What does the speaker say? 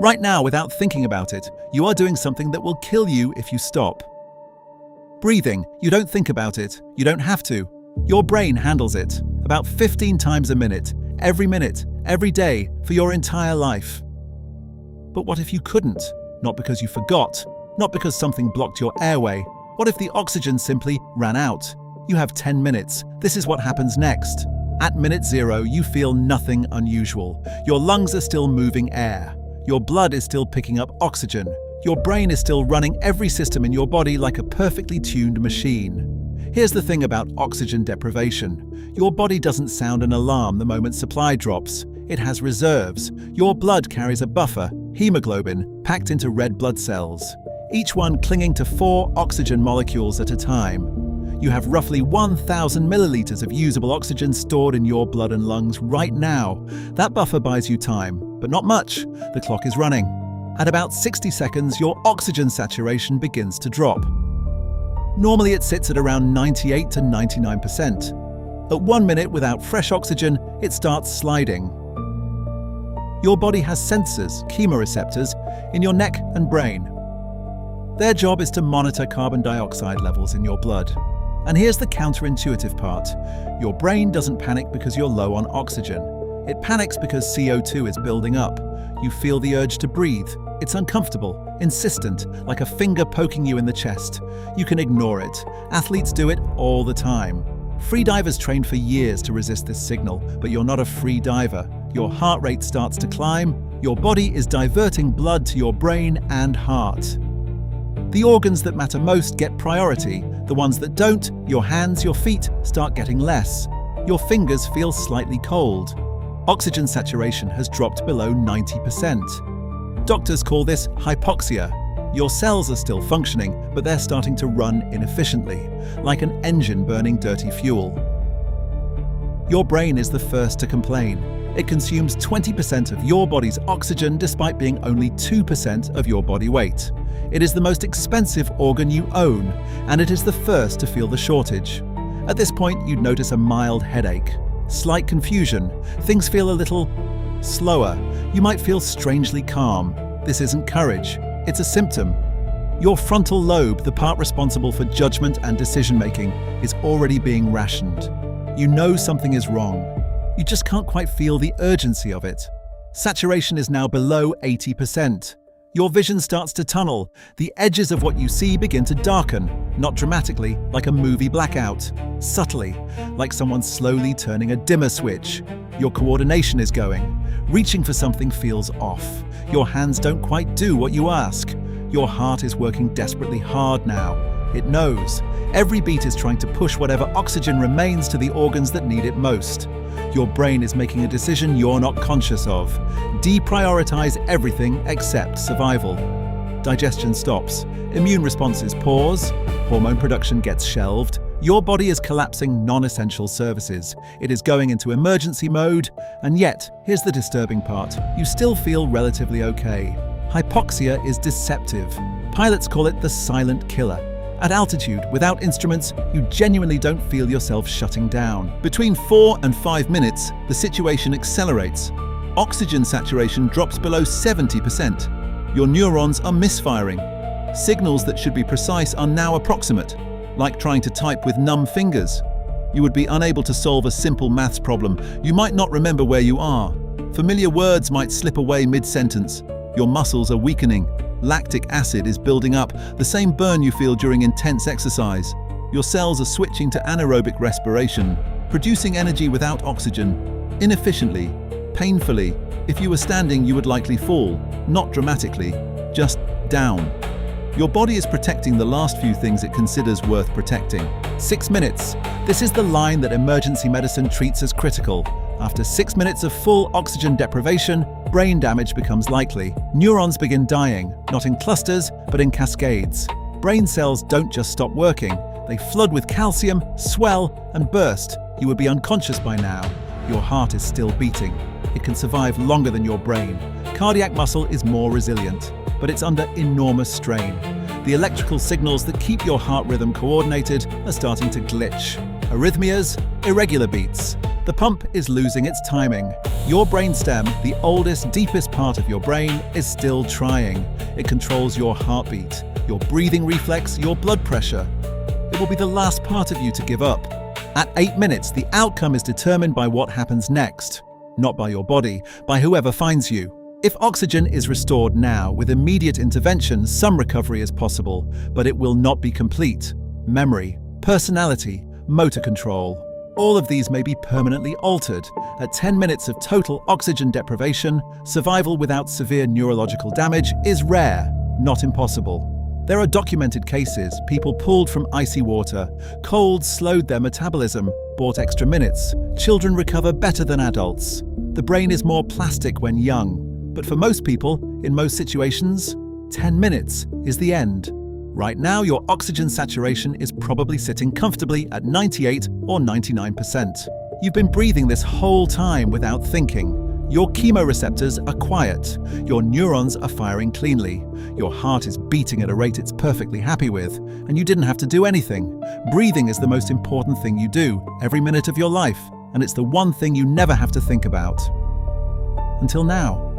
Right now, without thinking about it, you are doing something that will kill you if you stop. Breathing, you don't think about it, you don't have to. Your brain handles it, about 15 times a minute, every day, for your entire life. But what if you couldn't? Not because you forgot, not because something blocked your airway. What if the oxygen simply ran out? You have 10 minutes. This is what happens next. At minute 0, you feel nothing unusual. Your lungs are still moving air. Your blood is still picking up oxygen. Your brain is still running every system in your body like a perfectly tuned machine. Here's the thing about oxygen deprivation. Your body doesn't sound an alarm the moment supply drops. It has reserves. Your blood carries a buffer, hemoglobin, packed into red blood cells, each one clinging to 4 oxygen molecules at a time. You have roughly 1,000 milliliters of usable oxygen stored in your blood and lungs right now. That buffer buys you time, but not much. The clock is running. At about 60 seconds, your oxygen saturation begins to drop. Normally it sits at around 98 to 99%. At 1 minute without fresh oxygen, it starts sliding. Your body has sensors, chemoreceptors, in your neck and brain. Their job is to monitor carbon dioxide levels in your blood. And here's the counterintuitive part. Your brain doesn't panic because you're low on oxygen. It panics because CO2 is building up. You feel the urge to breathe. It's uncomfortable, insistent, like a finger poking you in the chest. You can ignore it. Athletes do it all the time. Free divers train for years to resist this signal, but you're not a free diver. Your heart rate starts to climb. Your body is diverting blood to your brain and heart. The organs that matter most get priority. The ones that don't, your hands, your feet, start getting less. Your fingers feel slightly cold. Oxygen saturation has dropped below 90%. Doctors call this hypoxia. Your cells are still functioning, but they're starting to run inefficiently, like an engine burning dirty fuel. Your brain is the first to complain. It consumes 20% of your body's oxygen despite being only 2% of your body weight. It is the most expensive organ you own, and it is the first to feel the shortage. At this point, you'd notice a mild headache, slight confusion, things feel a little slower. You might feel strangely calm. This isn't courage, it's a symptom. Your frontal lobe, the part responsible for judgment and decision-making, is already being rationed. You know something is wrong. You just can't quite feel the urgency of it. Saturation is now below 80%. Your vision starts to tunnel. The edges of what you see begin to darken, not dramatically, like a movie blackout. Subtly, like someone slowly turning a dimmer switch. Your coordination is going. Reaching for something feels off. Your hands don't quite do what you ask. Your heart is working desperately hard now. It knows. Every beat is trying to push whatever oxygen remains to the organs that need it most. Your brain is making a decision you're not conscious of. Deprioritize everything except survival. Digestion stops. Immune responses pause. Hormone production gets shelved. Your body is collapsing non-essential services. It is going into emergency mode. And yet, here's the disturbing part. You still feel relatively okay. Hypoxia is deceptive. Pilots call it the silent killer. At altitude, without instruments, you genuinely don't feel yourself shutting down. Between 4 and 5 minutes, the situation accelerates. Oxygen saturation drops below 70%. Your neurons are misfiring. Signals that should be precise are now approximate, like trying to type with numb fingers. You would be unable to solve a simple maths problem. You might not remember where you are. Familiar words might slip away mid-sentence. Your muscles are weakening. Lactic acid is building up, the same burn you feel during intense exercise. Your cells are switching to anaerobic respiration, producing energy without oxygen, inefficiently, painfully. If you were standing, you would likely fall, not dramatically, just down. Your body is protecting the last few things it considers worth protecting. 6 minutes. This is the line that emergency medicine treats as critical. After 6 minutes of full oxygen deprivation, brain damage becomes likely. Neurons begin dying, not in clusters, but in cascades. Brain cells don't just stop working. They flood with calcium, swell, and burst. You would be unconscious by now. Your heart is still beating. It can survive longer than your brain. Cardiac muscle is more resilient, but it's under enormous strain. The electrical signals that keep your heart rhythm coordinated are starting to glitch. Arrhythmias, irregular beats. The pump is losing its timing. Your brainstem, the oldest, deepest part of your brain, is still trying. It controls your heartbeat, your breathing reflex, your blood pressure. It will be the last part of you to give up. At 8 minutes, the outcome is determined by what happens next, not by your body, by whoever finds you. If oxygen is restored now, with immediate intervention, some recovery is possible, but it will not be complete. Memory, personality, motor control, all of these may be permanently altered. At 10 minutes of total oxygen deprivation, survival without severe neurological damage is rare, not impossible. There are documented cases, people pulled from icy water, cold slowed their metabolism, bought extra minutes. Children recover better than adults. The brain is more plastic when young, but for most people, in most situations, 10 minutes is the end. Right now, your oxygen saturation is probably sitting comfortably at 98 or 99%. You've been breathing this whole time without thinking. Your chemoreceptors are quiet. Your neurons are firing cleanly. Your heart is beating at a rate it's perfectly happy with, and you didn't have to do anything. Breathing is the most important thing you do every minute of your life, and it's the one thing you never have to think about. Until now.